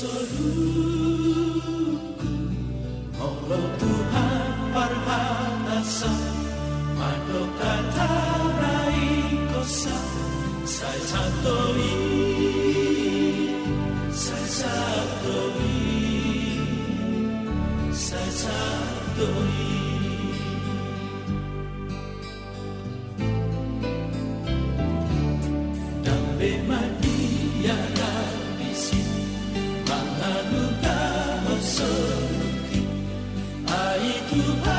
soluku Allah Tuhan parhanasa mado kata rai kosa sai satoi sai satoi dambe madia rabisi mangaluka osoluki ai Tuhanku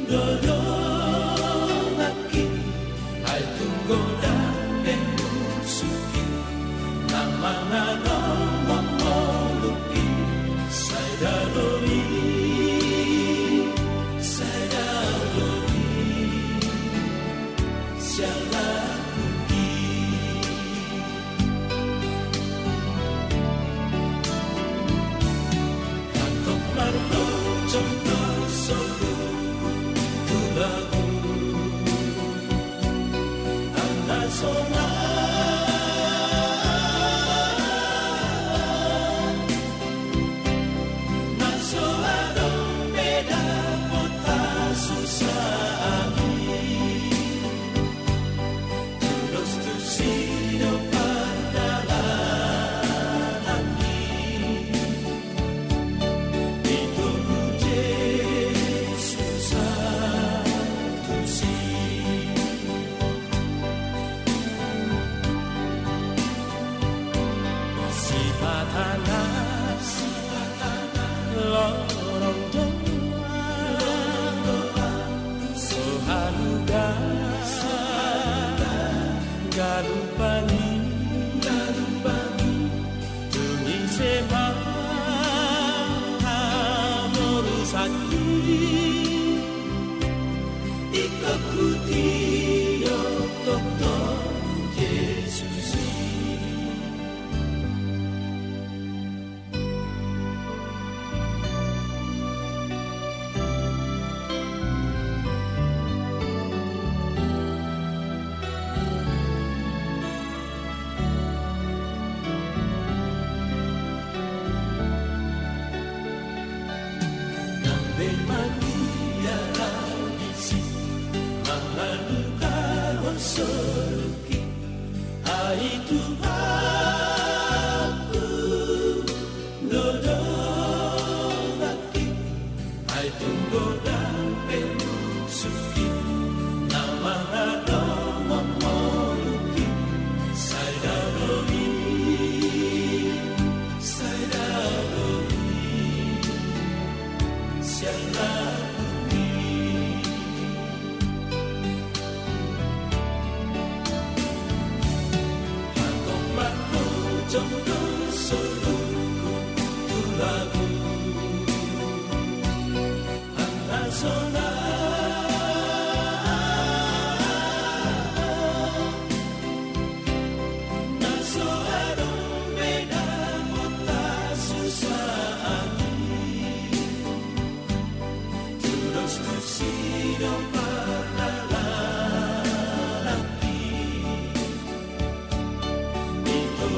dodolaki ai tunggoda pemusuki namangano mamoluki saidaloni sialakuki kantok marto conto solu tulagu anda sona naso adong beda kota susah sino padalalaki itu Yesus satu si patana lorong doa sohaluga galupangi demi sebab merusaki ikuti dokter Yesus soluki ai Tuhanku dodolaki ai tunggoda pemusuki namangano mamoluki saidaloni sialakuki conto soluku tulagu anda sona naso adong beda kota susah terus kusino padalalaki itu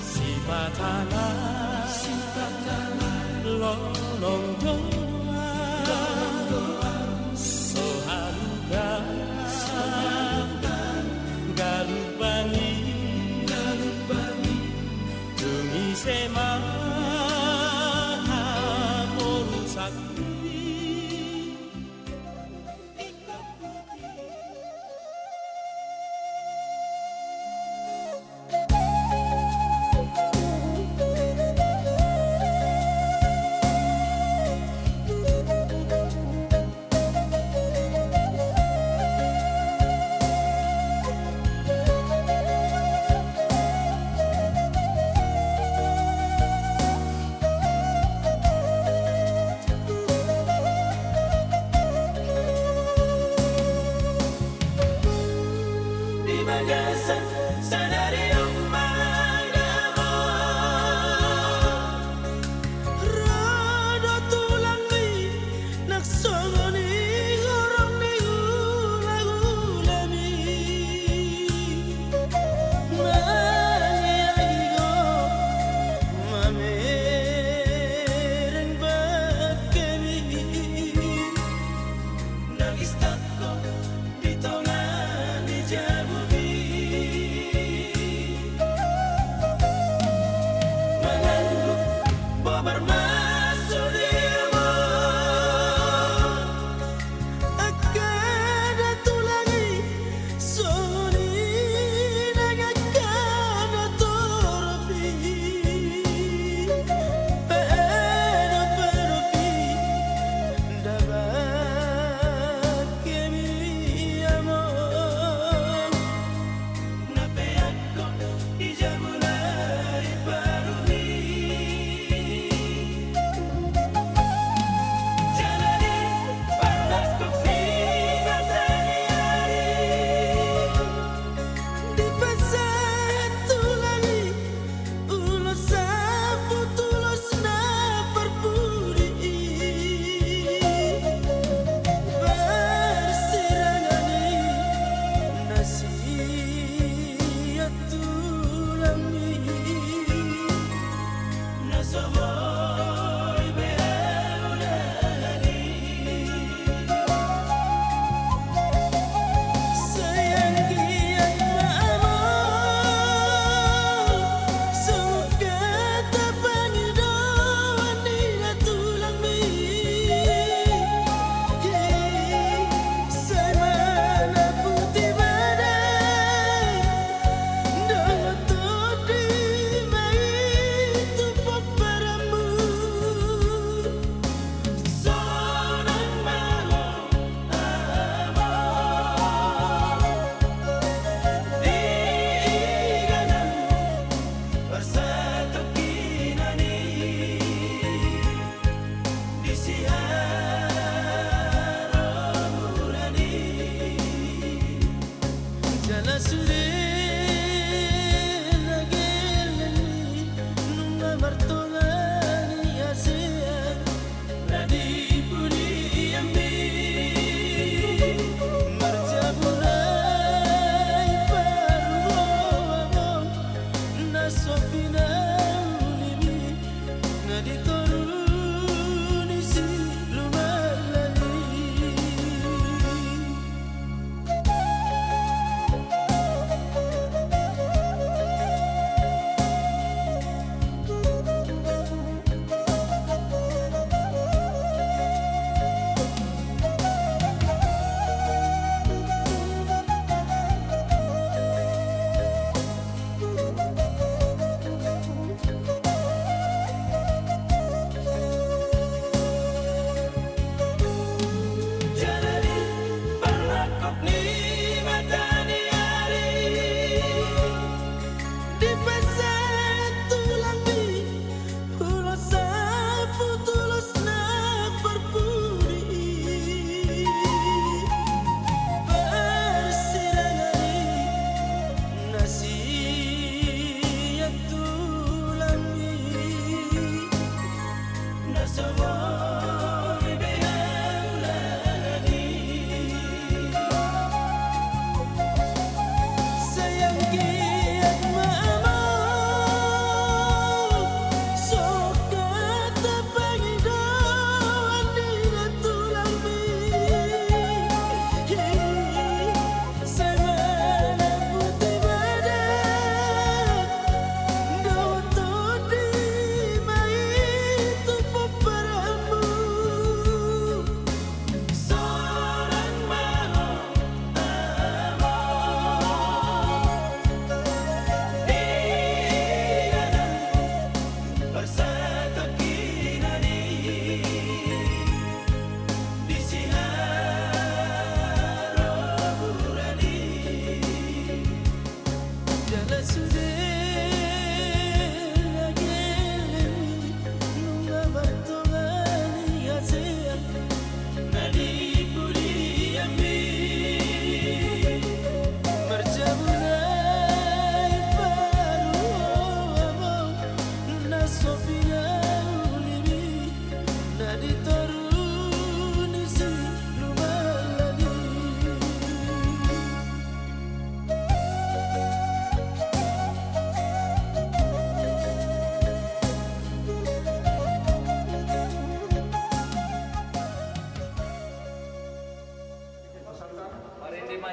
Sipatana lorong doa sohaluga galupangi demi sema merusaki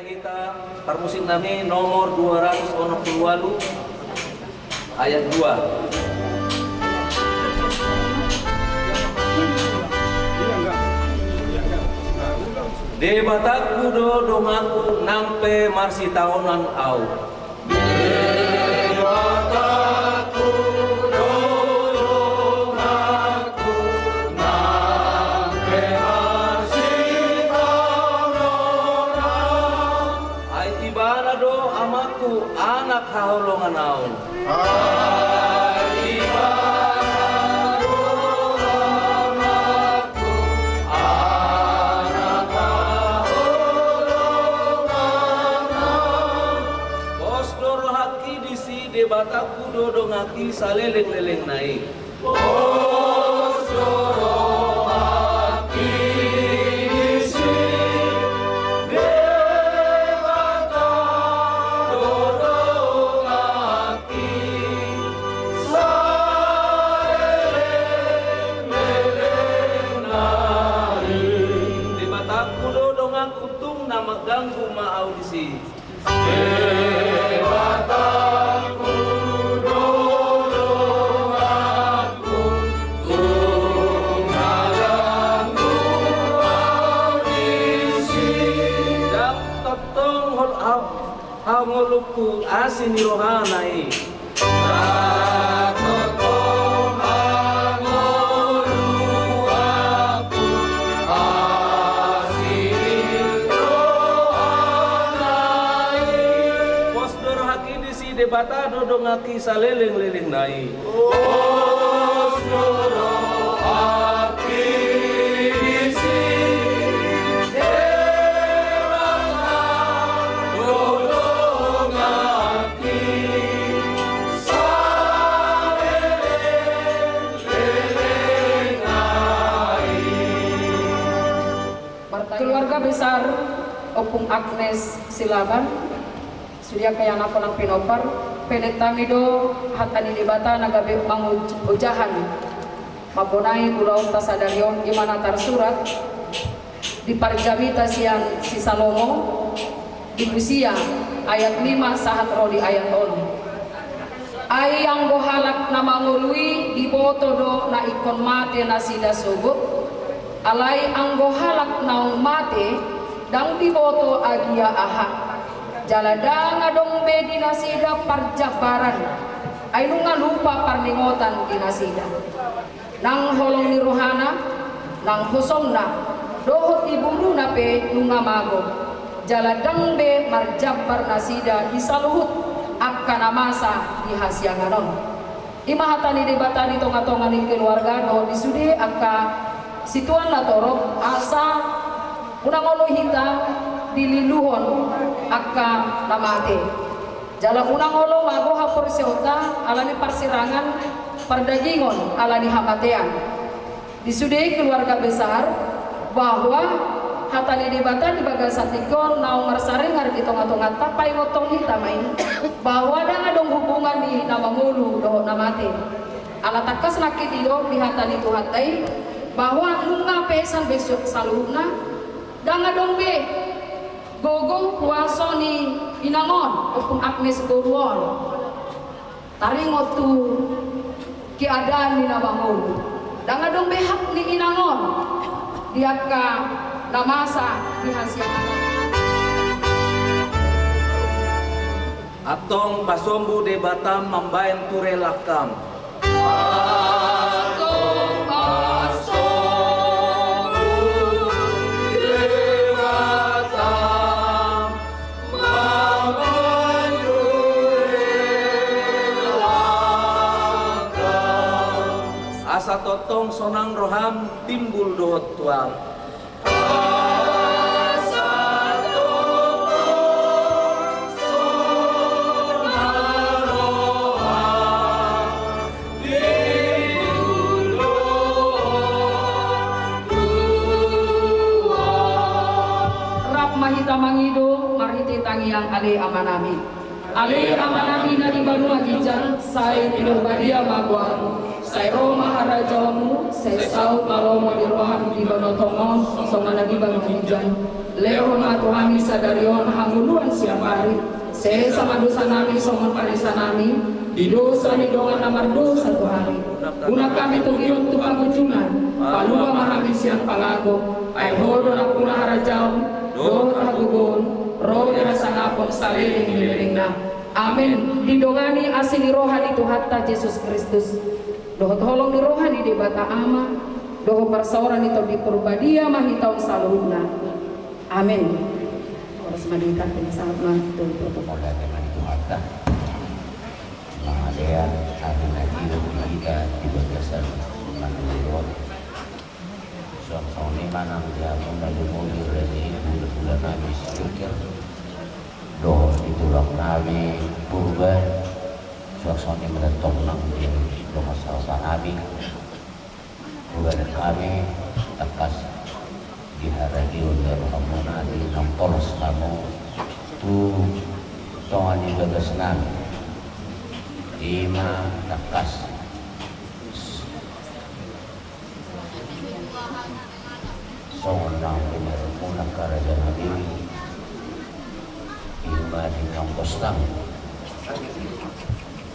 Kita permusik nami nomor 268 ayat 2. Debataku do dongaku nampe marsi tahunan au. Debataku do dongaku nampe marsi tahunan au. Ai tibana do amaku anak haholongan au. Bataku dodo ngaki saleleng-leleng naik. Bos dodo ngaki isi debata dodo ngaki saleleng-leleng naik. Debataku dodo ngakutung nama ganggu ma audisi. Debataku Angoluku asin rohanai. Ratotong angoluku asin rohanai. Pos dorhaki di si debata dodongaki saleleng-leleng nai. Pos dorhaki keluarga besar Opung Agnes Silaban sudia kaya nako ng pinopar penetamido hatani di bata nagabe mangujahan mapunay pulau tasadarion imana tarsurat di parjamita siang si Salomo di Lucia ayat 5 sahat rodi ayat 10 ay ang gohalak na mangului di boto do na ikon mate na sida sugut alay ang gohalak na mate dang di boto agia aha jaladang adong be dinasida parjabaran ay nunga lupa parningotan dinasida nang holong ni rohana nang hosong na dohot iburu na pe nunga mago jaladang be marjabar nasida disaluhut akka namasa di hasyanganon imahatan ni debatan itong atongan ni keluarga do disude akka situan na torok asa unang hita dililuhon akka namate jala unang olo mago hapor seota alani parsirangan pardagingon alani hamatean disudai keluarga besar bahwa hatani dibata di bagasatikon naung marsarengar di tonga-tonga tapai ngotong hitamai bahwa ada dong hubungan di nama mulu doh namate ala takas laki dido di hatani tu hatai bahwa nunga pesan besok saluna danga dong be gogo puaso ni inangon Opung Agnes Goruon taringot tu keadaan di nama mulu danga dong be hak ni inangon diaka namasa di hasyangan Atong pasombu de Batam mambayan ture lakam atong pasombu de Batam mambayan ture lakam asa totong sonang roham timbul dohot tuang mangido mariti tangiang ale amanami na di banu agijan sai tinurbadia magwang sai Roma harajamu sai sau malomo di roham di banu tongon songa di banu agijan lehon atuhami sadarion hanguluan siang hari sai sama dosa nami songon parisa nami di dosa ni dongan namardo satu hari guna kami tugion tu pagucungan palua mahami siang pangago ay hodo na kuna harajau doh hagugon roh rasa ngapon saliling na amin didongani asini rohani Tuhatta Yesus Kristus doh tolong di rohani di bata ama doh persauran itu di purbadia mahitaun saluna amin harus madita kini saat mah itu protokol dari Tuhatta mengadean hari lagi kita di bagasan menurut suami mana dia membantu mobil dari bulan habis pikir doh ditulak nabi purba suami menentong nang dia doh masalah nabi purba dan kami tekas diharagi oleh Rabbuna di nampolos kamu tu tongan di bagas nabi ima tekas seorang pemerintah kerajaan Nabi ilmu di kampus tang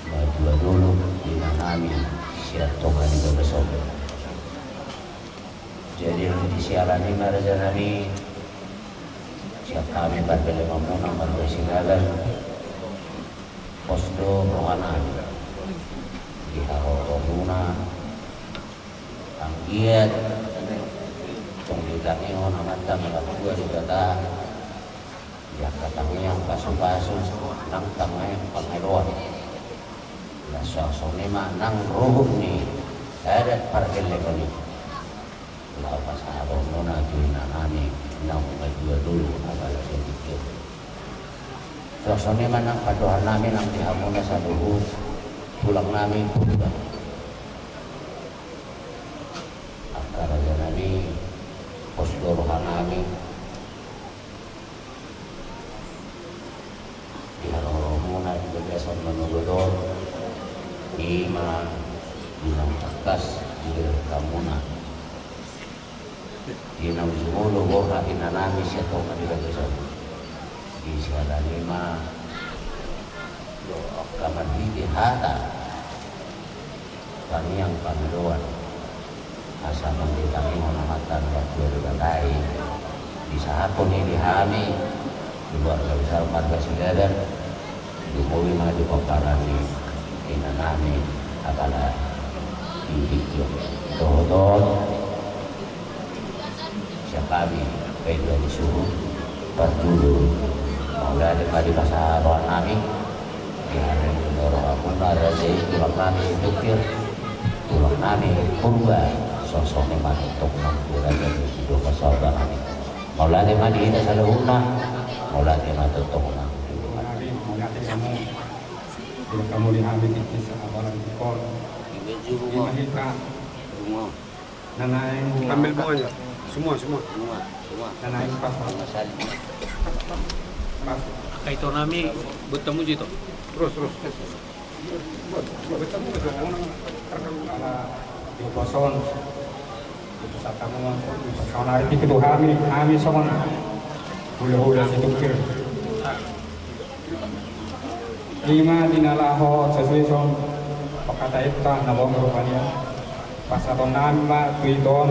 maju dulu di nami siap tongan di besok jadi di siaran di kerajaan Nabi siap kami berbela mamunang bersinagan posdo rohana di haroruna anggiat tong ditani ono mantang gua di kata ya katanya yang pasu-pasu nang tangay pangeluan la suasone nang roh ni ada parkel lekoni la pasado nona tuina nani nang majua dulu apa sedikit suasone nang padohan namin nang dihamuna sa duhu pulang namin pulang akaraja namin posdor hanami Kinauzulo woha inanami siya to kanilagasal. Di segala lima do kamadidi hata kami yang pamiluan asa menditami menamatan waktu berbagai bisa hapon ini dihami di luar besar marga sigadan di mobil maju komparani inanami akala dihikyo dohodon siakabi kayak disuruh berdulu mulai dari bahasa rohan nami di hari dorong aku nara jadi tulang nami tukir tulang nami purba sosoknya mati tok nang pura jadi hidup masalah nami mulai dari madi kita salahuna mulai dari mati tok nang Nabi mengatakan kamu bila kamu diambil itu seabalan tikor di mahika semua nanai Ambil semuanya. Semua. nanai pas Kaito nami bertemu gitu. terus bertemu dengan orang ala di poson itu saat kamu kawan hari itu kami sama hula situ kir lima dinalaho sesuai son pakata itu nabong rupanya pas atau nama tuiton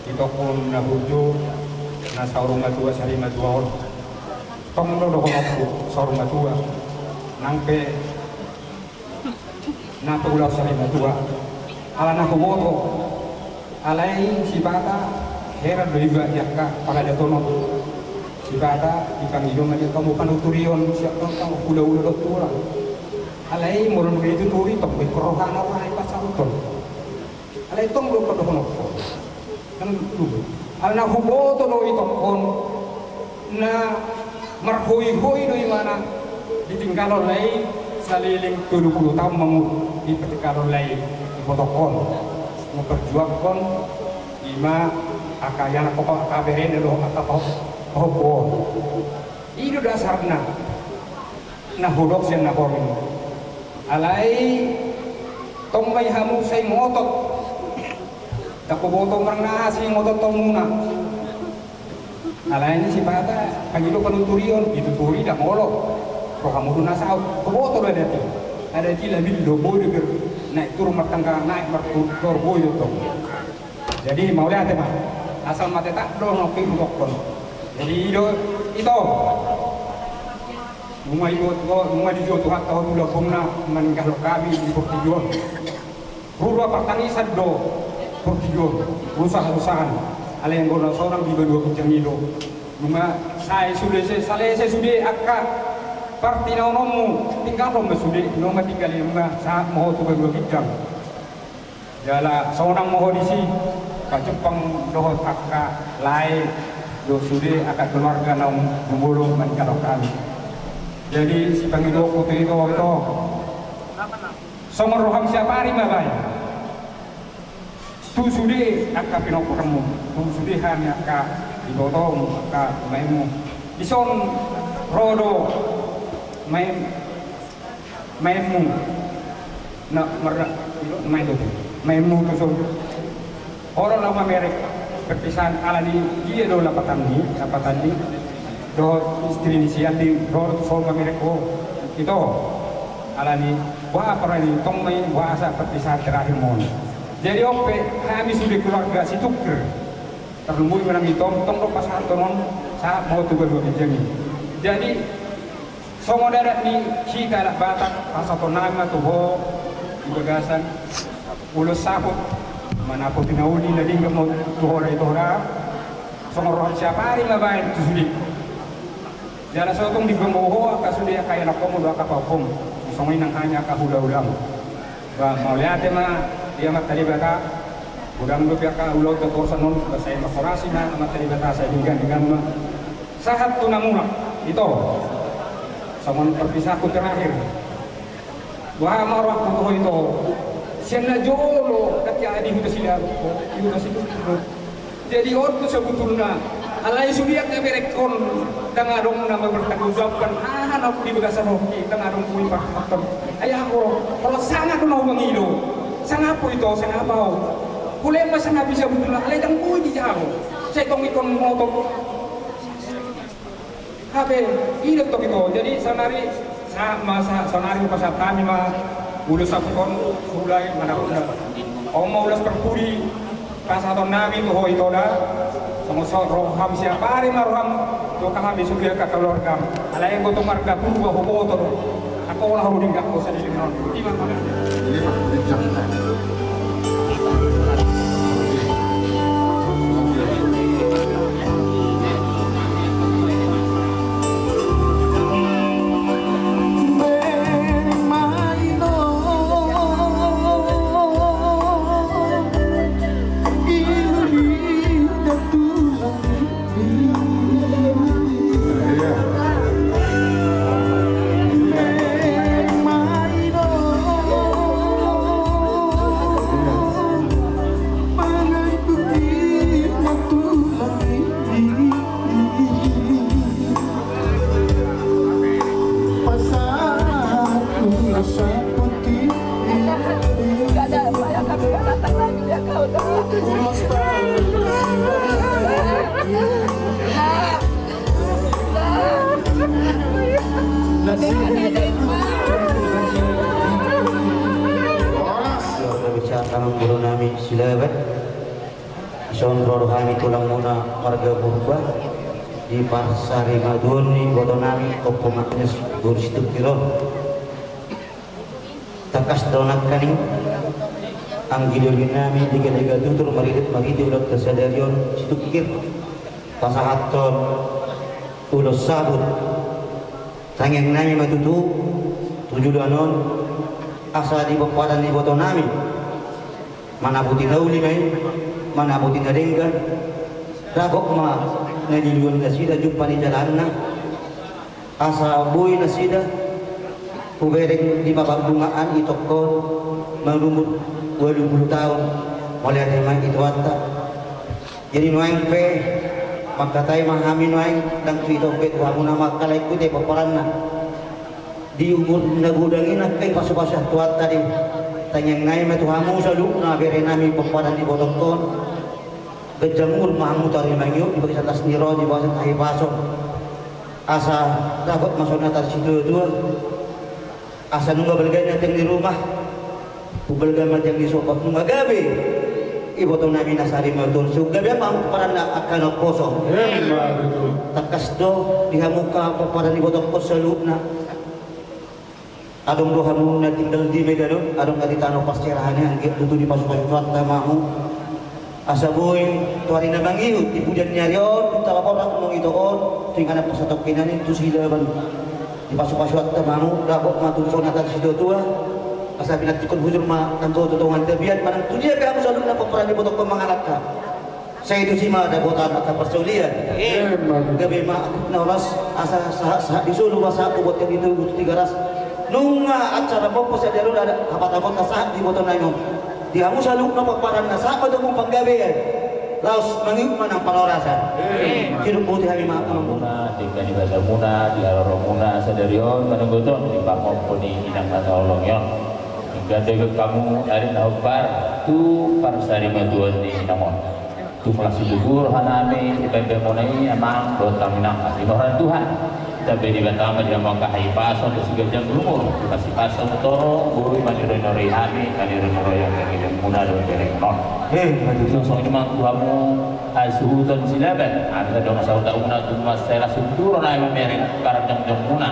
itu pun nabuju na saurung matua salima dua orang tong do aku saurung matua nangpe na tulau salima dua ala na kuboto alai si bata heran do iba yakka pada jatono si bata ikan hidung aja kamu panuturion siap kamu udah doktora alai mulun itu turi tong berkorohan apa ai pasaruton alai tong do kadono kan dulu alna hubo to no itong kon na marhoi-hoi do mana ditinggalon lai saliling 70 tahun mengu ditinggalon lai ibotokon memperjuangkan ima akayana pokok kabehen do atau hobo itu dasarna nah hudok sen na borin alai tong may hamu say ngotot Tako boto merengah sih ngotot tomuna. Alain si bata kanyilo panuturion itu turi dak ngolok. Roh kamu tu nasau. Boto ada ti. Ada ti labil dobo deger naik turun matangga naik martur boy itu. Jadi mau lihat mah. Asal mate tak do nopi rokon. Jadi itu Rumah di Jawa Tuhan tahun udah pernah meninggal kami di Portugal. Rumah pertanian do Portugal, usaha-usahaan. Ala yang guna seorang di bawah kujang itu. Rumah saya sudah akak parti nomu tinggal rumah sudah nomor tinggal rumah saat mau tu bawah kujang. Jala seorang mau di sini, Jepang doh akak lain do sudah akak keluarga naum membulu menjadi kami. Jadi si pangido putri itu somor roham siapa hari mabai tu sudi akak pinokurmu tu sudi hanya akak dibotong akak maimu ison rodo maimu nak merah maimu tu so orang lama merek perpisahan alani dia do lapatan ni do istri inisial di do solma mereko itu alani wah apa ini tong mai wah asa perpisahan terakhir mon jadi ope kami sudah keluarga si tuker terlumui menang itu tong do pasar tonon saat mau tugas berbincang jadi semua darat ni si kalak batak pasar tonama tu ho bagasan ulus sabut mana pun tinauli lagi mau tu hora itu hora semua roh siapa hari mabain tu sudah jala sotong di Bemboho kasudia kaya nakomo do akapapom songoy nang hanya kahula-ulang ba maulihat ma dia matali baka udang do ka ulo to torsanon saya makorasi na matali baka saya dengan sahat tunamuna itu samon perpisahku terakhir wah marwah ko itu siya jolo katya adi huda sila jadi orto sebetulnya alai sudiak na berekon tangadong na bertanggungjawabkan hanap di bagasan hoki tangadong kuwi faktor ayah ko kalau sangat ko mangilo sangat po ito sangat po Kulay mas nga bisa betul na alay tang buhay di jaro. Saya tong ikon motor. Habe, ini to kito. Jadi sanari sa masa sanari pasat kami mah ulos sa kon sulay manakuna. O maulas perpuri kasaton namin to ho ito da. Sama roham siya pare maroham to kami sugil ka keluarga. Alay ko to marga purba ho motor. Ako lah huding ako sa dilimnon. Di man mana. Guru nami silaban Sondro kami tulang muna warga purba di Parsari Madun di boto nami Opo Agnes Guru Situkiro takas donak kaning ang gilulin nami di galega tutur marilit magiti ulat kesadarion Situkir pasahaton ulos sabut tangeng nami matutu tujuh danon asa di pepadan di boto nami mana buti nauli may mana buti na denggan ragok ma naliluan na sida jumpa ni jalan na asa buhay na sida pubereng di mababungaan itokon malumut 20 tahun mulai ada yang itu wata jadi nuang pe makatai mahami nuang dan tuito pe tuhamu nama kalai kute paparan na di umur nagudangin na kay pasu-pasu tuat tadi tanyang ngay matuhamu sa luk na bere nami paparan di botokton kejamur mahamu tari mangyo di bagian atas niro di bagian ahi pasok asa dapat masuk natar situ dua asa nungga belganya yang di rumah ubelga yang di sopak nungga gabe ibotong nami nasari matur so gabe mahamu paparan na akan kosong takas do dihamuka paparan di botokton sa luk na adong dohamu na tinggal di Medan adong kati tanong pastirahannya ang tutu di pasok-pasok tamamu asa boy tuari na mangiut ibujan niya yon talapor ako mong itoon tuwing anak pasatok kinanin tu sila ban di pasok-pasok tamamu rabok matunso natal si tua asa pinatikon hujur ma tanto tutungan tabiat manang tu dia kamu selalu na paparan di botok pemangalat ka saya itu sih mah ada botan maka persulian gabi ma na oras asa sah disulu masa aku buat yang itu butuh 3 ras nunga acara bopo sa dero ada apa-apa saat di boto nayon dihamu sa luk na pagparan na sa pa mong panggabi laos mangit man ang panorasan hidup putih kami muna di kanibasa muna di aloro muna sa derion manungguton di pangompo ni inang natolong yon hingga dego kamu dari naupar tu Parsari Maduan di namon tu melasi dugur hanami di pembemonai emang dota minang kasih orang Tuhan tapi di Batama dia mau kahai pason terus 3 jam umur kasih pason itu guru maniroi hami maniroi yang kita muna dan bereng non sosok cuma kamu asuhutan silaban ada dong sauta una tu mas saya suntur na mereng karang jam muna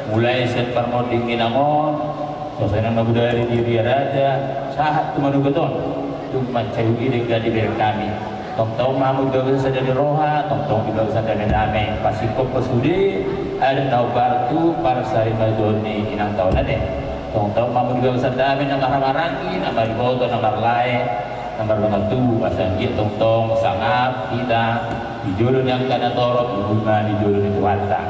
mulai set permoding inangon sosok yang budaya diri raja sahat tu manugaton tu macai ide gadi bereng kami tong-tong mamu gawe sa dari roha tong-tong gawe sa dari dame pasikop pasudi ada naubar tu Parsari Maduan ni inang taon na de tong-tong mamu gawe sa dame ng marangin namar boto namar lae namar tu asang git tong-tong sangap kita dijulun yang kana torok bunga dijulun itu wata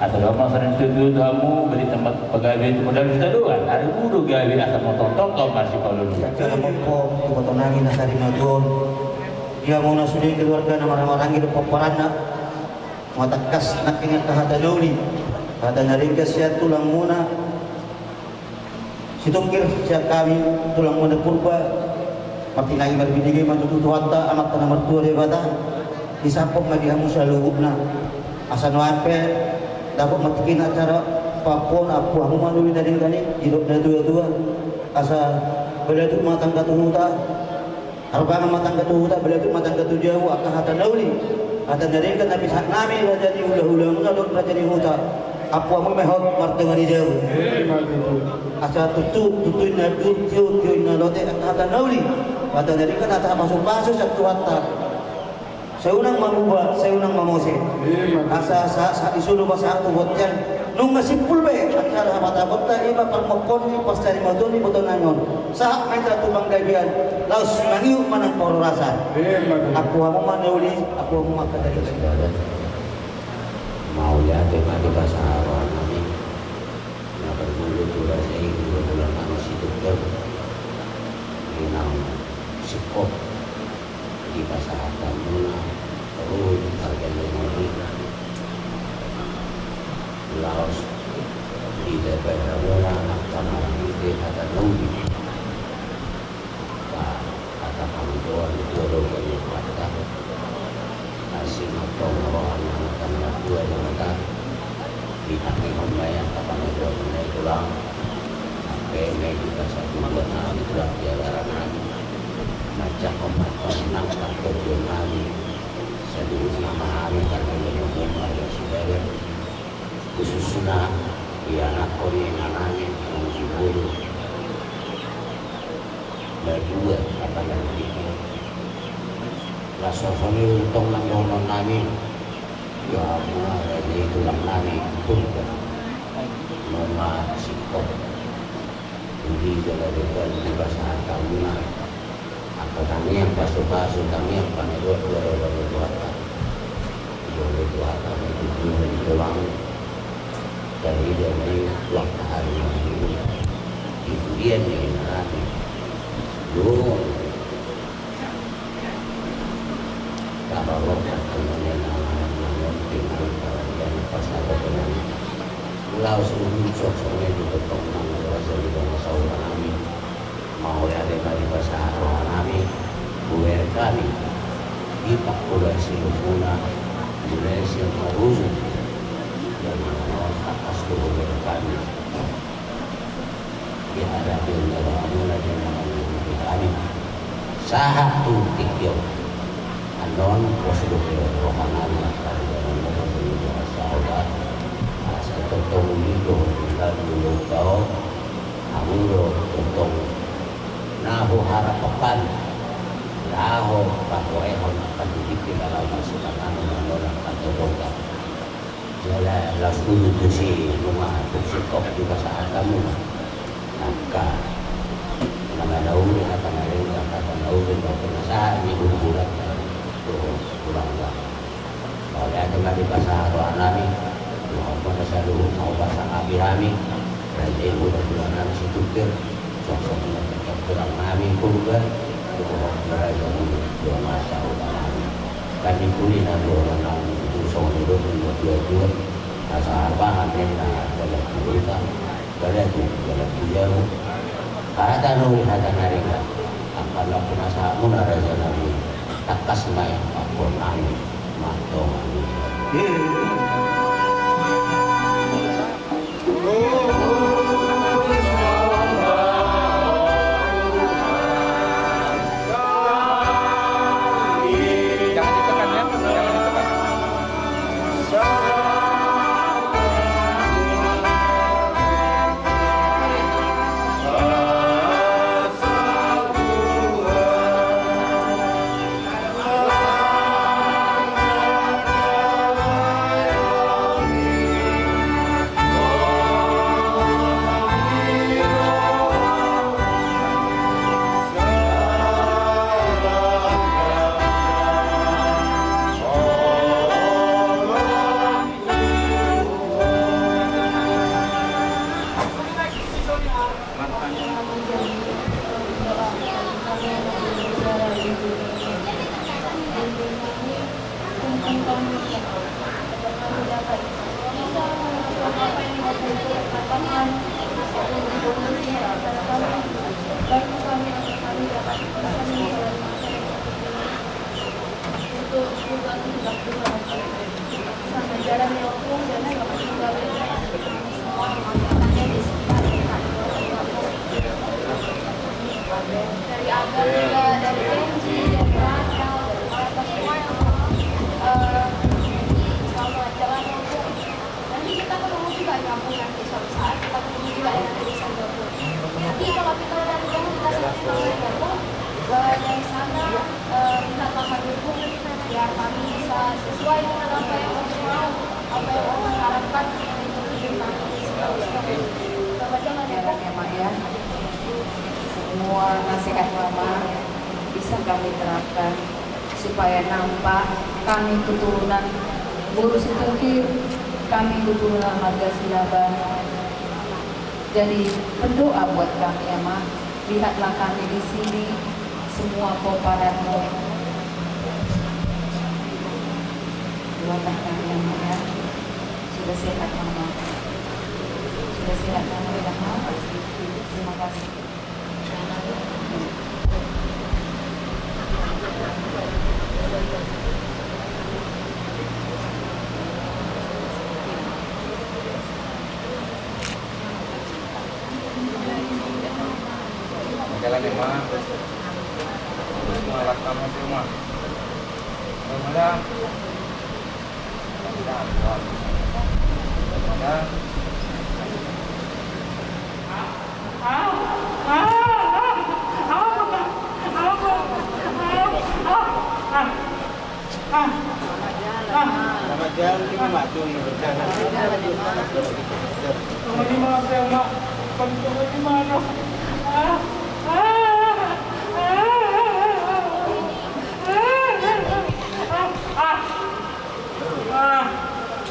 atau doma sering tuju kamu beri tempat pegawai itu modal kita doan ada guru gawe asal tong-tong masih kalau cara mongko boto nangin nasari Maduan dia mau nasudi keluarga nama-nama rangi do paparanna matakas nak ingat kahatanuli kata naringkas siya tulang muna situngkir siya kami tulang muna purba Matinai berbinigi matutu tuhatta amat tanah mertua dia bata disapok lagi hamu saluhukna asan wape dapat matikin acara papon aku hamu manuli dari kani hidup dari tua asa bela tu matang katuhuta harbangan matang katuhuta bela tu matang katujahu akah hata nauli hata dari kan nabi sak nami raja di ulah-ulah ngadok raja di huta aku hamu mehot martengan di jauh asa tutuin na tiu na lote hata nauli hata dari kan hata masuk satu hatta seunang mamubah seunang mamose asa sa isulu basa tu botjan nung masimpul be acara mata kota iba permokon ni pas dari motor ni boton nangon sahak main tu banggagian laus mangiu manang poro rasa aku hamu maneuli aku hamu makan dari segala mau ya tema di bahasa Arab nanti na bergulu tu bahasa Inggris bulan manusia itu dinam sikop di bahasa Arab mula terus harga lagi Laos di daerah mula nak tanah di kata Naudi kata kami doa itu doa yang kata nasi matong orang yang tanah dua yang kata di kaki membayar kapan doa naik tulang sampai naik juga satu bulan nabi tulang tiada nabi macam pemantau nang tak tujuan nabi sedih nama hari karena yang umar yang sudah khususnya di anak kori yang anaknya yang diburu berdua apa yang dipikir rasa soni untung nang donon nami ya Allah raja itu lang nami pun mama sikop hindi jala depan di bahasa tamuna apa kami yang pasu-pasu kami yang panedor-dor boleh buat kami itu tulang dari waktu hari ini itu dia nih nanti dulu kalau lokal kemudian yang tinggal dan pasar dengan pulau sebelum sosoknya juga tentang rasa di bawah saudara kami mau ada dari pasar kami buer kami di populasi Lupuna Indonesia Maruzu dan atas kebenaran kami di hadapan Allah dan kami sahatu tikyo anon prosedur rohani dari dalam sahabat asal tentang itu lalu tahu amuro tentang nahu harapan nahu pakai akan dikit dalam masukan orang atau dongkap jala lalu itu si rumah bersikap di bahasa kamu maka nama nauli akan ada yang kata nauli bahkan saat ini bulan pulang kalau ada nggak di bahasa Arab mau bahasa dulu mau bahasa Nabi kami dan ibu dan bulan kami situ ker sosoknya tetap pulang kami pulga berada di masa utama kami kulina orang kami itu soal hidup dua asa arbahan rena dalam kita berada dalam jauh ada nuri ada naringa akan lakukan asa munaraja nabi takas mai apun ani matong ani Baru kami akan dapat sama jalannya hukum dan semua masalahnya di sekitar dari agama juga, dari janji, dari akal, dari kata semua yang selalu jalan hukum. Nanti kita ketemu juga nyambung nanti suatu saat kita ketemu juga yang nanti bisa gabung. Nanti kalau kita dari jauh kita sama gabung dari sana minta tambahan hukum biar kami bisa sesuai dengan apa yang kami mau, apa yang kami harapkan untuk hidup kami. Sama jangan ya Mak ya. Semua nasihat Mama bisa kami terapkan supaya nampak kami keturunan Guru Situngkir, kami keturunan marga Silaban. Jadi berdoa buat kami ya Ma. Lihatlah kami di sini semua komparanmu. Doakan kami ya Ma ya. Sudah sehat Mama. Sudah sehat Mama ya Ma. Terima kasih. Jalan ya Ma. Malah kamu di rumah. Bagaimana? Selamat jalan di Mak tuh yang berjalan. Sama di mana ya Mak? Sama di mana?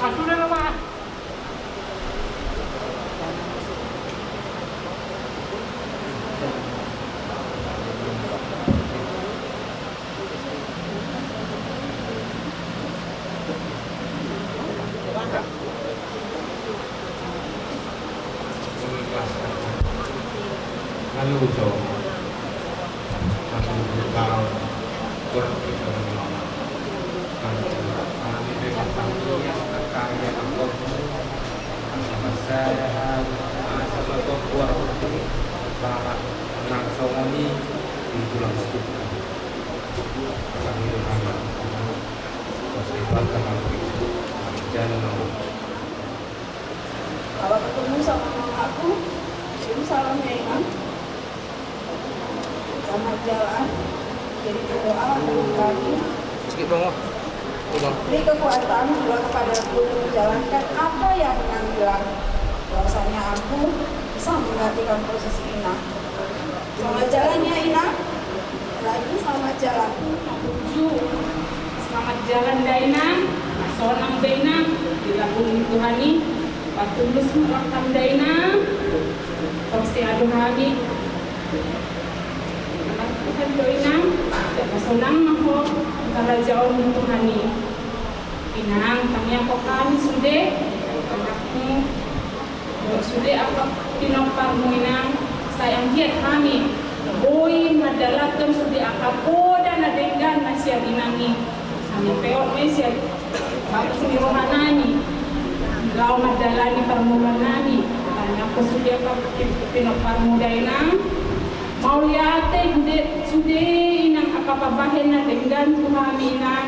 Sudah lah Mak. Lalu jauh, lalu kau kurang bisa menolong. Kami bebas tampil karya aku, masa sama kau kurang para nang songoni di tulang setup. Kami berharap masih bangga kami jalan lalu. Kalau ketemu sama aku, salam ya Imam. Selamat jalan. Jadi berdoa untuk kami. Sedikit dong. Beri kekuatan juga kepadaku untuk menjalankan apa yang Inang bilang. Bahwasanya aku bisa menggantikan posisi Inang. Selamat jalan ya Inang. Lagi selamat jalan. Selamat jalan Dainang. Sonang Dainang. Dilabung Tuhani. Patulus merekam Dainang. Pasti aduh hari. Tuhan doinang, dapat sonang aku kalau jauh Tuhani. Inang, kami aku kami sudah anakmu, sudah apa pinoparmu Inang, sayang dia kami. Boy madalakan sudah akap poda nadengan masih dinangi. Kami peot masih bagus di rohanani. Lau madalani permulanani. Aku sudah apa pinoparmu Dainang. Mau lihat sudah Inang apa bahan dengan Tuhan Inang.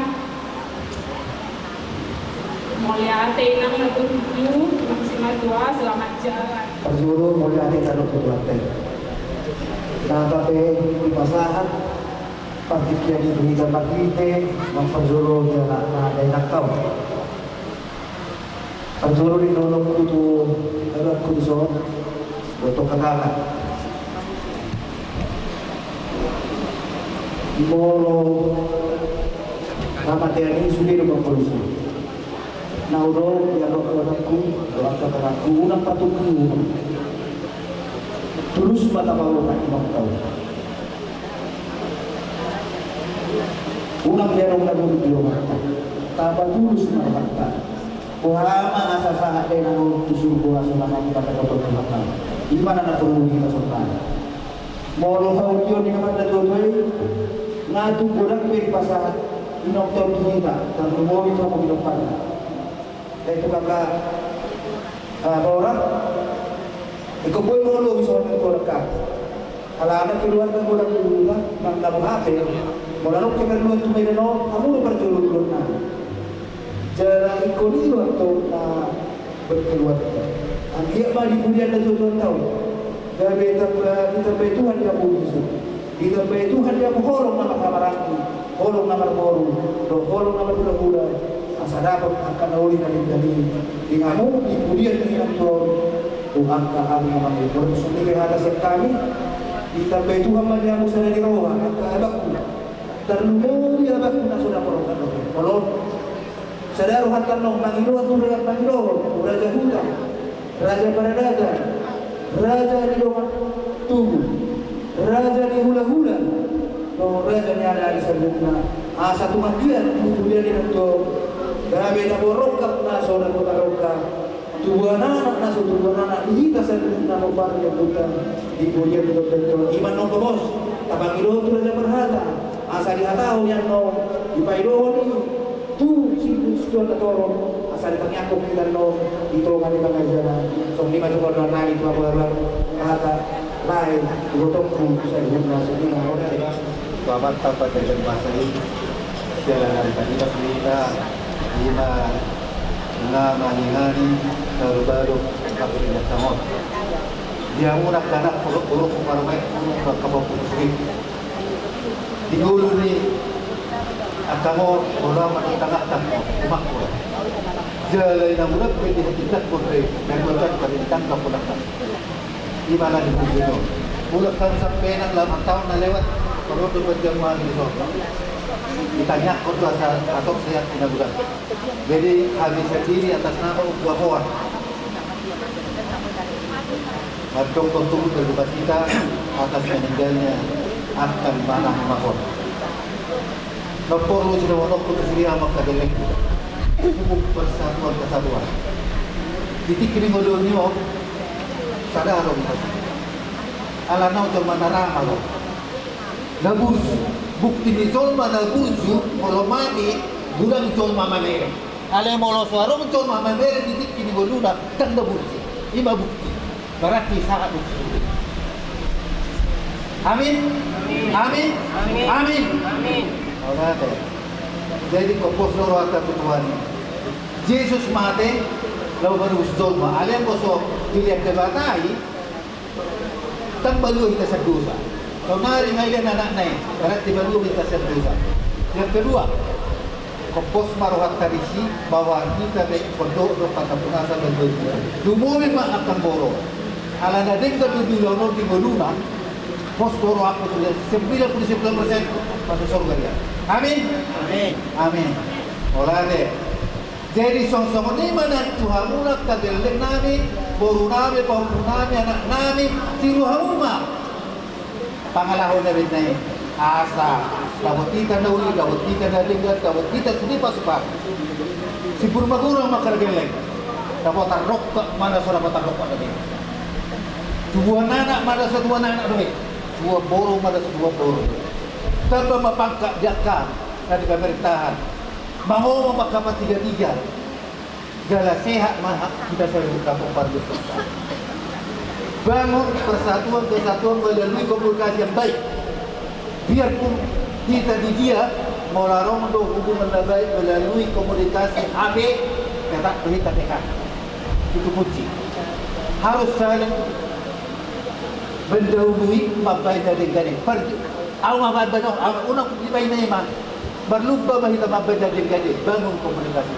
Mau lihat Inang nagunggu maksimal dua selamat jalan. Perjuru mulia hati dan tujuan teh. Nah tapi di pasangan partikia diberikan partite memperjuru jalan daerah kau. Perjuru di nolong kutu dalam kuso untuk katakan. Molo nama TNI sudah dengan polisi. Nauro ya dokterku, dokterku unang patuku. Terus mata baru nak imam tahu. Unang derong lagu di mata. Taba tulus mata. Kuhama asa saat dia nang disuruh buah selama kita berdoa mata. Di mana nak perlu kita sopan. Molo kau dia ni mana tuai. Ngadu orang beri pasangan inoktor kita dan rumah itu mau hidupan. Itu kakak orang ikut boy mulu bisa orang keluarga. Kalau anak keluarga orang dulu lah, mang hati. Malah nuk kemerluan tu may no, kamu berjulur na. Jarang ikut ni waktu berkeluarga. Ang iya ba di kuliah na tujuan tahu. Gabi ditambah Tuhan dia puji. Ditambah Tuhan dia holong nama kamaraki, holong nama boru, holong nama bulan-bulan. Asa dapat akan nauli dari di kamu di kuliah ni waktu Tuhan kami memang bersumpah atas kami. Ditambah Tuhan dia musa dari roh, abakku. Terlalu ya abakku na sudah perongkan doa. Kalau sadar hantar nong Panginoon tulad Panginoon, Raja Huda, Raja Paradaga, Raja di Doa Tugu, Raja di Hula-Hula, Raja ni ada di sebelah. Satu magian kemudian dia itu gabe na borokap na saudara kota roka. Dua anak na dua anak kita sebelah na bar yang bukan di kuliah itu betul. Iman nong bos, Panginoon tu Raja Berhata. Asa dihatau yang nong ipaidohon tu situ toro asal ternyakuk kita no itu kan kita ngajar so lima coba doa naik itu apa kata lain gotongku saya guna sini mau dari bapak tanpa dari bahasa ini jalan dari kita cerita lima ngani baru aku tidak sama dia mudah karena puluk marmai kapok sering di dulu ni kamu orang di tengah-tengah rumah pula. Jalan yang mudah pergi tidak boleh dan bukan pada ditangkap pula. Di mana di Bujino? Mulut kan sampai nak 8 tahun nak lewat kalau tu berjamaah di sana. Ditanya untuk atau saya tidak bukan. Jadi habis sendiri atas nama buah-buah. Madong tentu berdebat kita atas meninggalnya akan mana mahon. Lapor lu sudah mau nokut sendiri amak kadelek hukum persatuan kesatuan titik ini ngolong ni om sadar om ala nau to manarama lo labus bukti ni tol manabuzu kalau mati bulan tol mama mere ale molo suaro tol mama mere titik ini ngoluna tanda bukti ima bukti berarti sangat bukti amin amin amin amin amin. Jadi kopos loro akan Tuhan. Yesus mati, lalu baru dolma. Alam ko so dilihat kebatai, tambalu kita sedosa. So nari ngayon anak nai, karena timbalu kita sedosa. Yang kedua, kopos maruhat tarisi bahwa kita be pondok do patapunasa dan berdoa. Dumumi ma akan boro. Ala nadeng ka dudulono di boluna. Pos toro aku tu 99% masuk surga dia. Amin. Amin. Amin. Oleh jadi song-song ni mana Tuhan mulak kadelek nami, boru nami, paupu nami, anak nami, tiru hauma. Pangalahon na rin na asa. Dawat kita na uli, dawat kita na linggat, dawat kita sini pasukan. Si Purmagurang makargelek. Dapat tarok mana suara patarok pada dia. Dua anak mana dua anak doy. Dua boru mana dua boru. Tanpa mapangkat jaka dari pemerintahan. Mau memakamah 3-3. Jala sehat mahak kita selalu kampung Pardu. Bangun persatuan kesatuan melalui komunikasi yang baik. Biarpun kita di dia mau larang untuk hubungan yang baik melalui komunikasi AB, tetap kita dekat. Itu kunci. Harus saling mendahului mabai dari gani. Awal mabai banyak, awal unang dibayi na iman. Berlupa mahita mabai dari gani. Bangun komunikasi.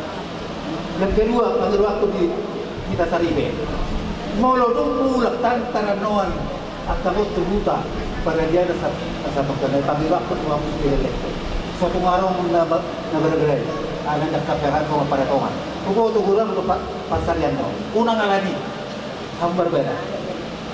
Yang kedua, pada waktu kita saribe. Molo mulak tantara noan atau terbuka pada dia ada satu kena tapi waktu tuan mesti suatu marong na bergerak ada cakapan kau pada tuan kau tu gurang tu pasarian kau unang alani hambar beda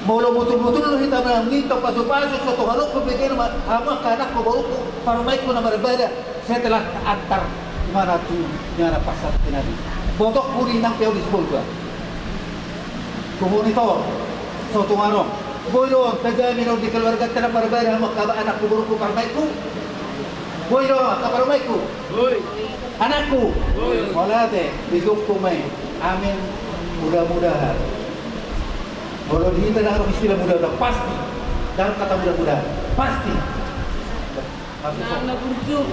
molo betul-betul kita mengingat pasu-pasu suatu harus berpikir amak kanak kau baru parmai kau nama berbeda saya telah antar mana tu nyara pasar tinadi botok puri nang peo di sekolah komunitor suatu marong bolon tajamin di keluarga tanah berbeda mak kaba anak kubur ku parmai ku Boy do, kaparumaiku. Boy. Anakku. Wala te, bigok ko may. Amin mudah-mudahan. Kalau kita dalam istilah mudah-mudahan pasti. Dalam kata mudah-mudahan pasti. Nana burjuk.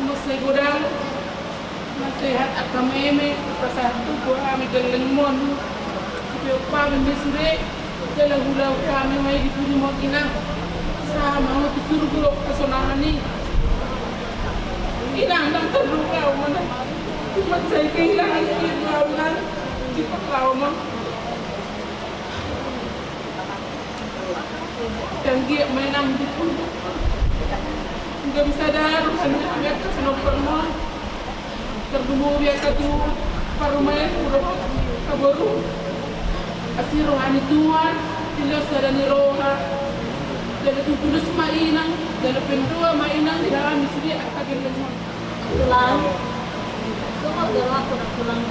Masih godang. Nasihat akan meme persatu ko kami gelengmon. Tapi pa mendisure dalam ulau kami mai di puri mo kinang. Sama mau disuruh gulok kesonahan ni. Inang nang terluka mana. Cuma saya kehilangan keinginan di pakau mah. Dan dia menang di pun. Enggak bisa dar hanya dia kesenopar mah. Tergumur dia katu parumai udah kabaru. Asir rohani Tuhan tidak sadani roha. Jadi tulus mainang, jadi pendua mainang di dalam istri akan geleng. Pulang, semua gerak pulang.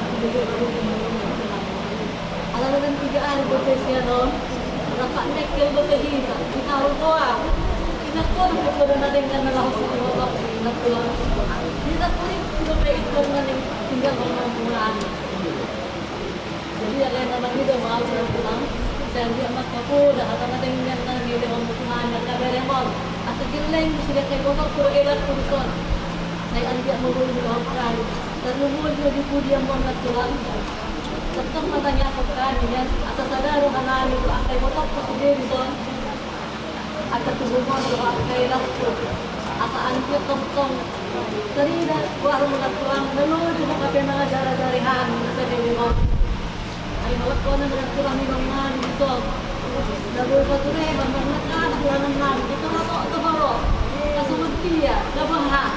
Alam dengan 3 hari berpesian don, rapat nekel berpehina, kita doa. Kita pun berdoa dengan Allah Subhanahu wa taala pulang. Kita pun berdoa dengan tinggal pulang. Jadi ada yang namanya doa mau pulang. Dan dia mak aku dah akan ada yang lagi dengan Tuhan dan kabar yang mau. Atau geleng sudah kayak gokok pura elat kurson. Naik anjak mulu di bawah kan. Dan mulu di pudi yang mau nak tulang. Tetap matanya aku kan ya. Atau sadar rohani itu akai gokok sendiri son. Atau tubuh mau akai elat. Atau anjak tong. Terida warung nak tulang. Lalu cuma kape mengajar jarihan sedih mau. Ingat kau nak kurang minum gitu. Double bature, banyak nak kurang itu lah tu baru. Kasih dia, dah bahak.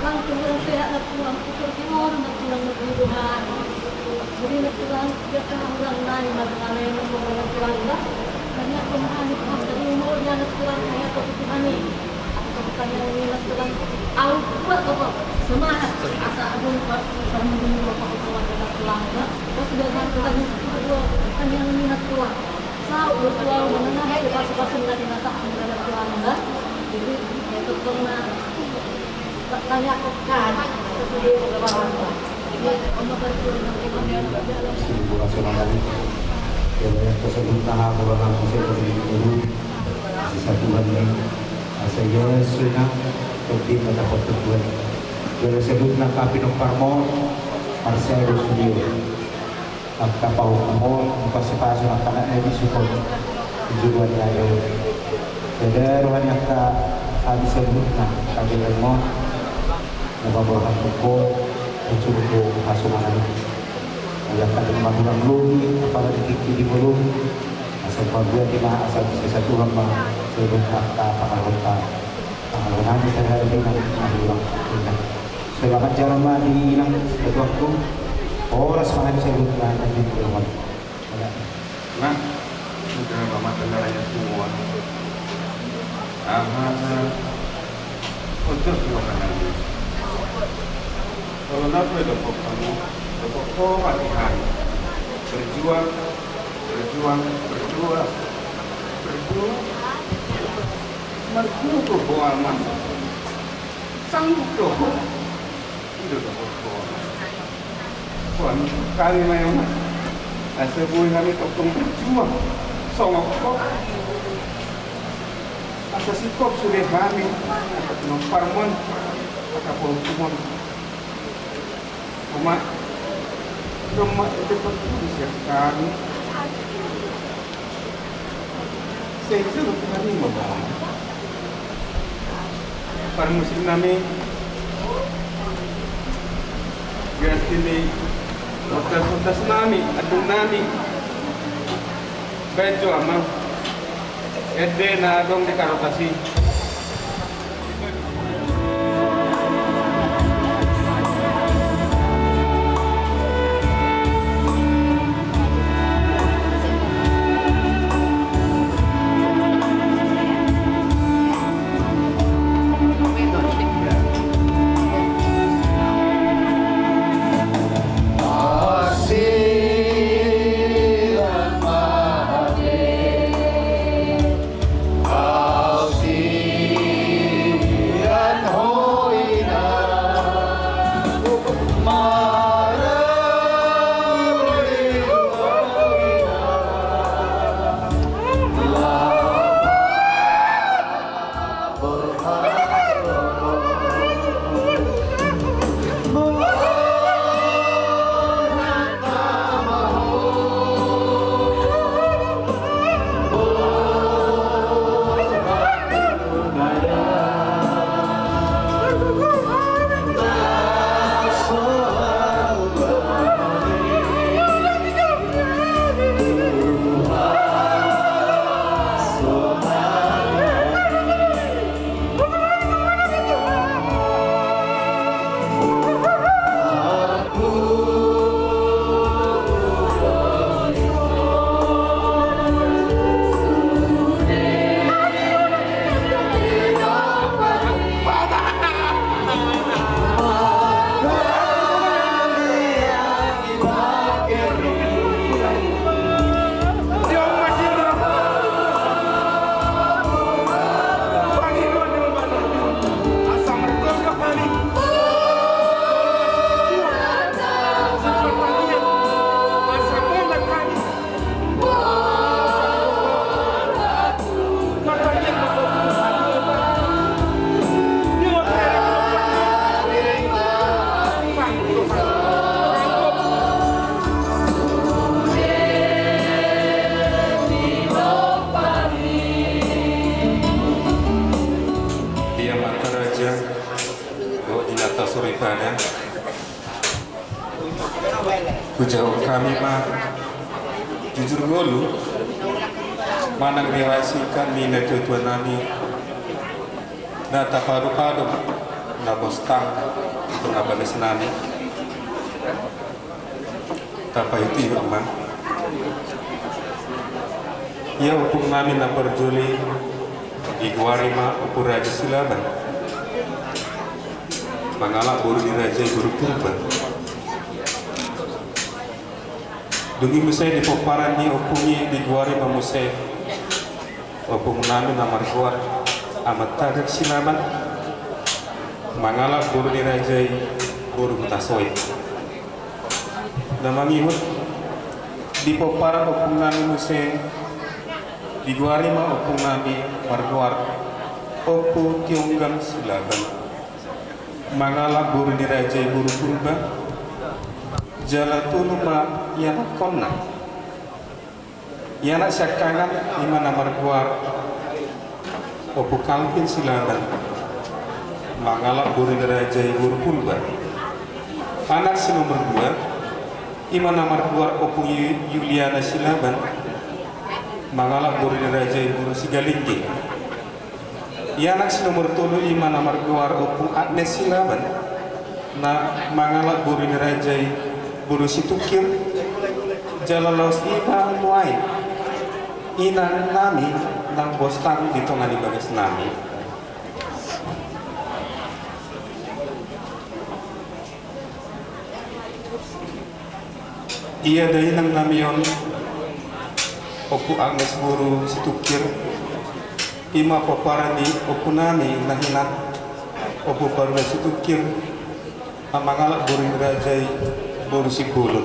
Lang kurang sehat nak kurang kurang nak kurang kebutuhan. Jadi nak kurang dia kurang lain nak lain nak kurang lah. Banyak pemahaman itu dari umurnya nak kurang banyak kebutuhan ni. Atau yang ini nak kurang. Awak apa? Semangat. Asa agung sama dengan bapak kawan nak kurang lah. Sudah kan yang minat kuat. Sao bertuau menengah hai pas-pasan dari mata anggaran Belanda. Jadi itu karena tanya kan sesuai pengalaman. Ini omongan dengan dalam Seribu nasional yang tersebut tahap orang saya berdiri di satu hari saya sudah pergi pada hotel tuan. Jadi sebut nak kapino parmon Marcelo Studio. Kapau umur pasipasi makanan ini support tujuan lain. Jadi rohan yang kami sebut nak kami lemah, nabawahan buku, tujuh hasuman ini. Yang kami mahulah belum, apalagi di belum. Asal pabia kita asal satu hamba sebut kata pangalota, pangalota kita hari ini mahulah. Selamat jalan di nang satu waktu. Orang semangat saya lupa nanti berumah. Nah, sudah lama tenaranya semua. Untuk makanan ini. Kalau nak berdoa kamu, berdoa latihan, berjuang, Merkuku buang masa, sanggup doa, itu doa. Kami main sebuah kami topong berjuang songok kok asa sikop sudah kami atau parmon atau pengumuman rumah itu penting kami sehingga kami membawa para muslim kami ganti ni Sotas nami, adung nami, bejo amang, ede na adong di karotasi. I'll see raja do inata suripada kujauh kami mah jujur ngolu manang dirasikan mina tuan nami data padu-padu na bostang itu abanes nami tapa itu man ia upung nami na perjuli Iguarima Upuraja Silaban Mangalak Buru Diraja Guru Purba Dungi Musai di Poparan ni Upungi di Guarima Musai Upung Nami Namar Guar Amat Tadak Silaban Mangalak Buru Diraja Guru Butasoi Namangimut di Poparan Upung Nami Musai di Guarima Opung Nami Marguar Opu Tionggang Sulaban Mangalak Buru Diraja Guru Purba Jala Tuluma Yana Konna Yana Syakangan Imana Marguar Opu Kalpin Sulaban Mangalak Buru Diraja Guru Purba Anak si nomor 2 Imana Marguar Opu Yuliana Sulaban Mangalak Buru Diraja Guru Sigalinggi Yanak si nomor 3 Imana Marguar Opung Agnes Silaban na Mangalak Buru Diraja Guru Situkir Jalalos Ima Muay Inang Nami nang bostang ditongani bagas nami iya dari nang namion Opu Agnes Guru Situkir Ima Poparani Opu Nami Nahinat Opu Paruna Situkir Amangalak Buru Diraja Guru Sibulut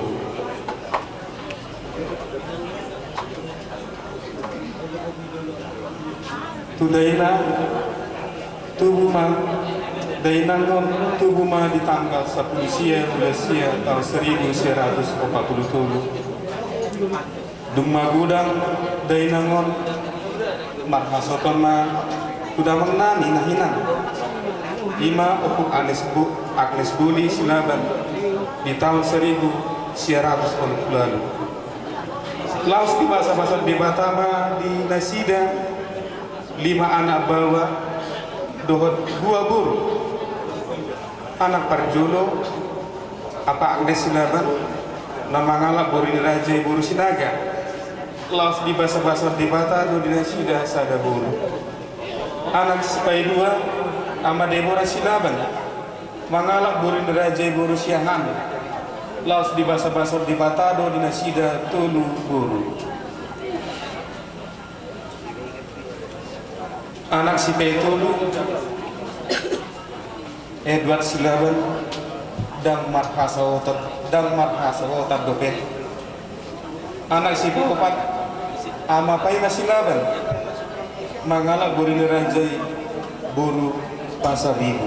Tudaina Tubuma Dainangon Tubuma di tanggal 10 bulan Sia tahun 1147 Dumma gudang Dainangon Marhasoton ma Kuda mengnami nahinan Ima Opuk Agnes Buli Silaban di tahun 1100 lalu Laos di bahasa-bahasa di Batama di Nasida 5 anak bawa dohot 2 buru anak Parjolo apa Agnes Silaban Namangalak Buru Diraja Guru Sinaga Laos di bahasa-bahasa di Batado di Nasida Sada Buru anak Sepai 2 Ama Deborah Silaban Mangalak Buru Diraja Guru Siahan Laos di bahasa-bahasa di Batado di Nasida Tulu Buru anak Sipai Tulu Edward Silaban dan Marhasawotat Dopet anak si Popat Ama Paina Silaban Mangalak Buru Diraja Buru Pasar Ibu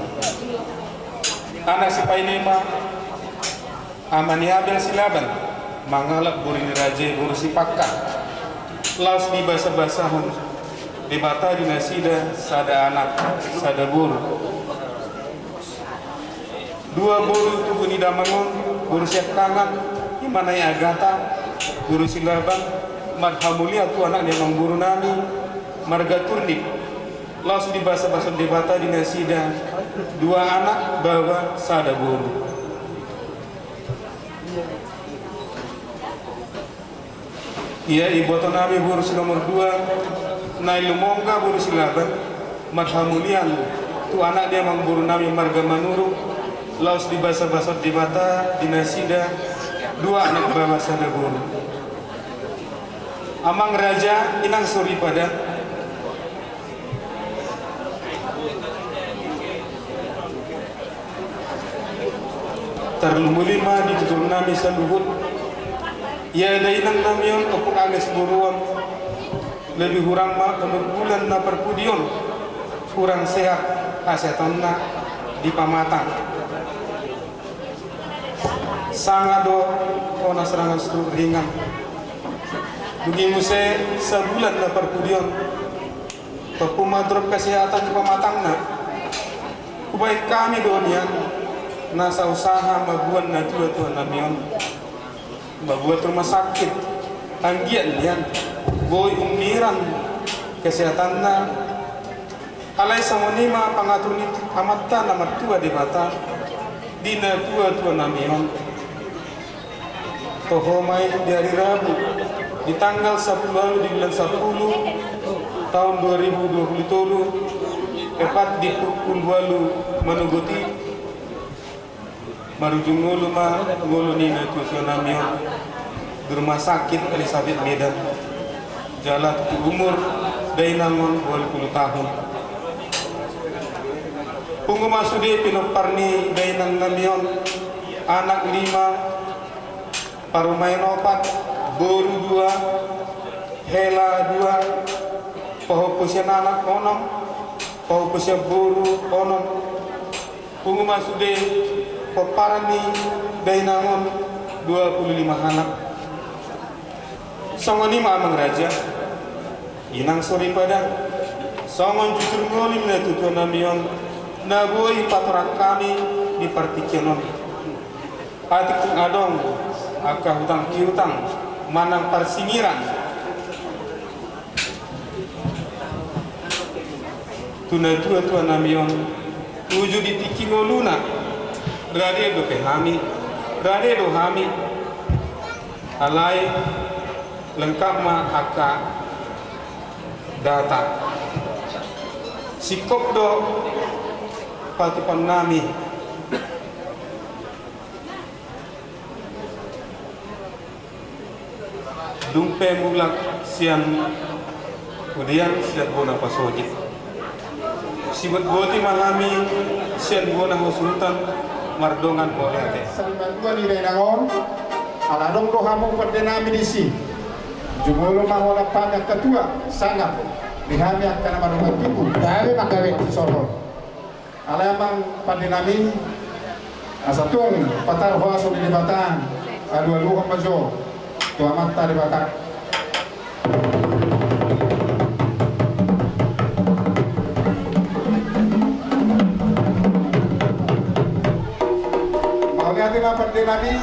anak si Painema Ama Niabel Silaban Mangalak Buru Diraja Buru Sipakka Laos di bahasa-basahan di Bata di Nasida Sada anak Sada Buru 2 buru Tugu Nidamangun Buru Siapkangan Imana Agata Guru Silaban Madhamulia tu anak dia Guru Nami Marga Turnip Laos di bahasa-bahasa di Bata di Nasida 2 anak bawa Sada Buru Ia Ibu Nami Guru nomor 2 Nailumongga Guru Silaban Madhamulian tu anak dia Guru Nami Marga Manuru Laos di bahasa-bahasa di Bata di Nasida 2 anak bawa Sada Buru Amang Raja Inang Suripada Tarlumu 5 di tutur nami saluhut ya ada inang namion Opuk Agnes Buruan lebih hurang mak nomor bulan na perpudion kurang sehat kesehatan na di pamatang sangado kona serangan stroke ringan begitu sebulan na perpudion pepumadrop kesehatan di pamatang na Kubaik kami donian nasa usaha mabuat na tua namion mabuat rumah sakit anggian nian boy umiran kesehatan na alai samonima pangatur ni amatta nomor tua di mata dina tua namion toho mai di hari Rabu di tanggal 10 lalu di bulan 10 tahun 2027 tepat di pukul 8 menuguti marujung ngulu nina tujuan namion di rumah sakit Elizabeth Medan jalan umur dainangon 20 tahun punguma sude pinoparni dainang namion anak 5 parumain 4 boru 2 hela 2 poho pusian anak 6 poho pusian boru 6 punguma sude peparani dainangon 25 anak songon 5 amang raja inang sori pada songon jujur ngolim na tutuan namion nagoi patorak kami di partikenon atik tung adong aka hutang kiutang manang parsingiran tuna tua namion tuju di tikingo luna rade do pehami rade do hami alai lengkap ma aka data sikop do patipan nami dumpe mulak sian kemudian sian bona pasoji sibut boti mahami sian bona hosultan mardongan boleh Dua ni Renangon, aladong dohamu perdenami disi. Jumolo mangola panjang ketua sangat dihami akan nama rumah tipu dari makawe sisoro. Alamang perdenami asatung patar huaso di batang adu majo tua mata di batang. Hati dapat nami,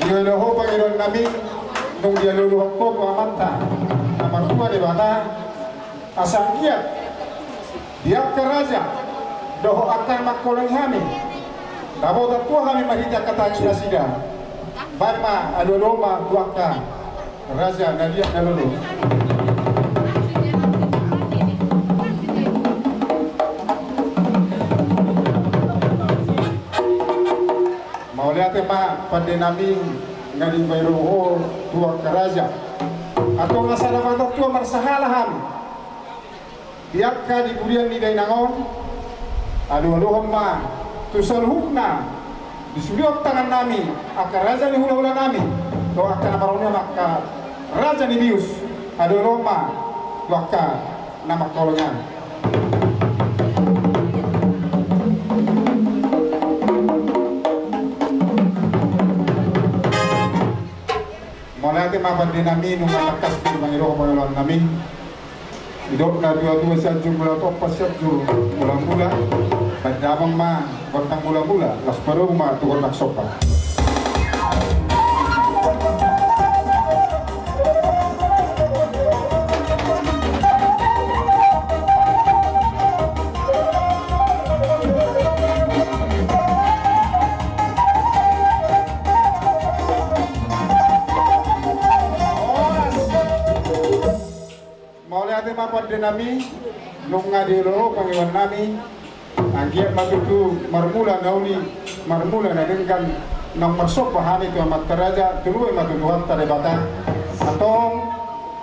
dia loho pangiron nami, nung dia luluh ko amanta, nomor 2 di bata, asang kiat, dia ke raja, doho akan makolong kami, dabo tatua kami mahijak kata sida, barma adu loma duaka, raja nadia nalulu. Lihat ma pandenami ngadi bayroho tua keraja atau ngasala matok tua marsahala ham diakka di budian di dainangon aduh ma tusal hukna di sudiok tangan nami akar raja di hula-hula nami do akan namarone maka raja ni bius aduh ma waka nama kolongan Malati mapandi nami nung malakas di mangiro pangalan nami. Idok na dua siya jumlah to pasyak jur mula-mula. Pandamang ma kontang mula-mula las baru ma tukon naksopa. Mapan nami nung ngadiro pangiwan nami anggiat matutu marmula nauni marmula na dengan nang masok pahami tu amat teraja tuluy matutuhan tade bata atong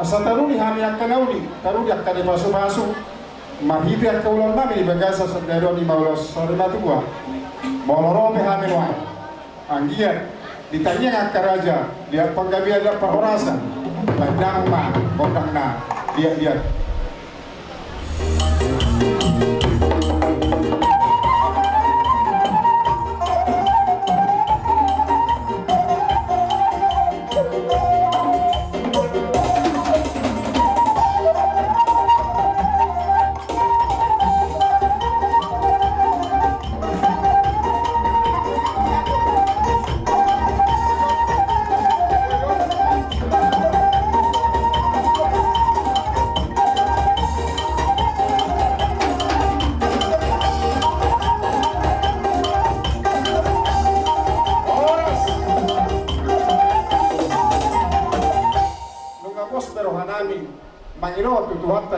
asa taruni hami akan nauni taruni akan dibasu-basu mahiti akan ulang nami di bagasa sendero di maulos sore matua moloro hami wa anggiat ditanya akan raja dia panggabi ada pahorasan padang ma kodang na dia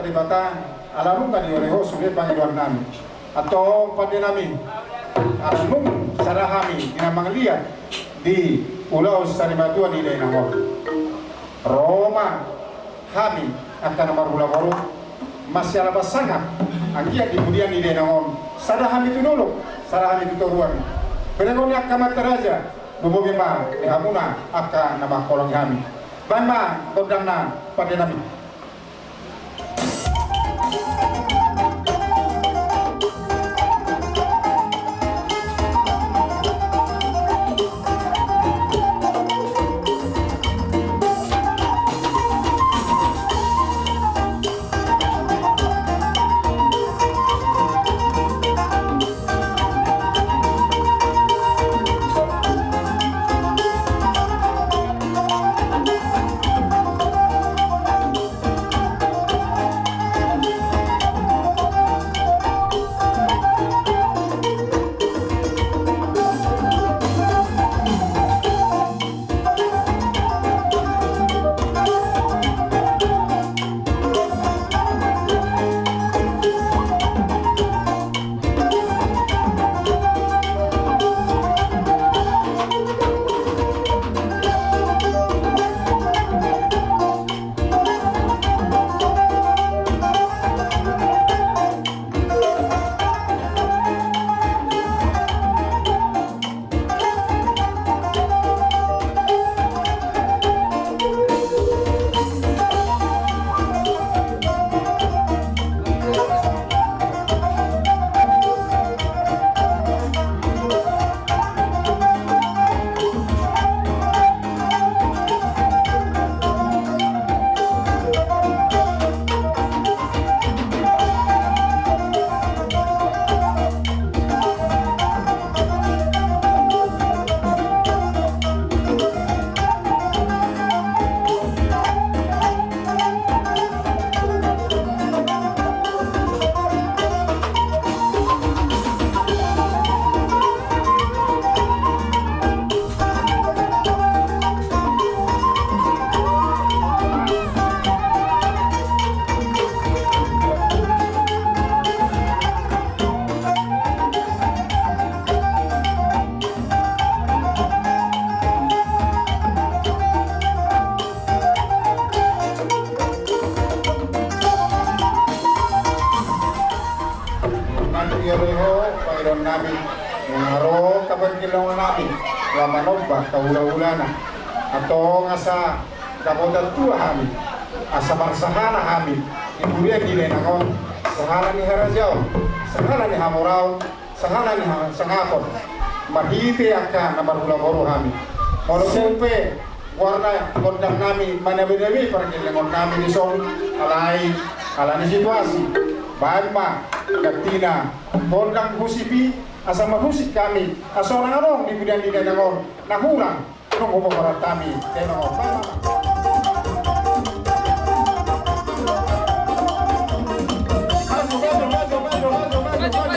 tadi bata alarung tadi oreho sudah panggilan nami atau pada nami alarung sarahami dinamang lihat di Pulau Saribatuan di daerah Roma kami akan nomor baru masih ada sangat angkiat kemudian di daerah sarahami itu dulu sarahami itu ruang penengoknya kamat teraja Bubu Bima, Hamuna, Aka, nama kolong kami. Bama, kodangna, pada nabi. Nabi ngaro kapan kilong nabi lama nobah kaula-ulana atau ngasa dapotan tua kami asa barsahana kami kemudian di lenangon sahala ni harajau sahala ni hamorau sahala ni sangapon mahite akan nomor boro kami mono sempe warna kondang nami mana bedewi pergilengon nami di song alani situasi Banma, Katina, kondang husipi, asal mahusik kami, asal orang-orang di bidang di danangon, nahulang, nunggu pemerat kami, danangon, maju, maju, maju, maju, maju, maju, maju.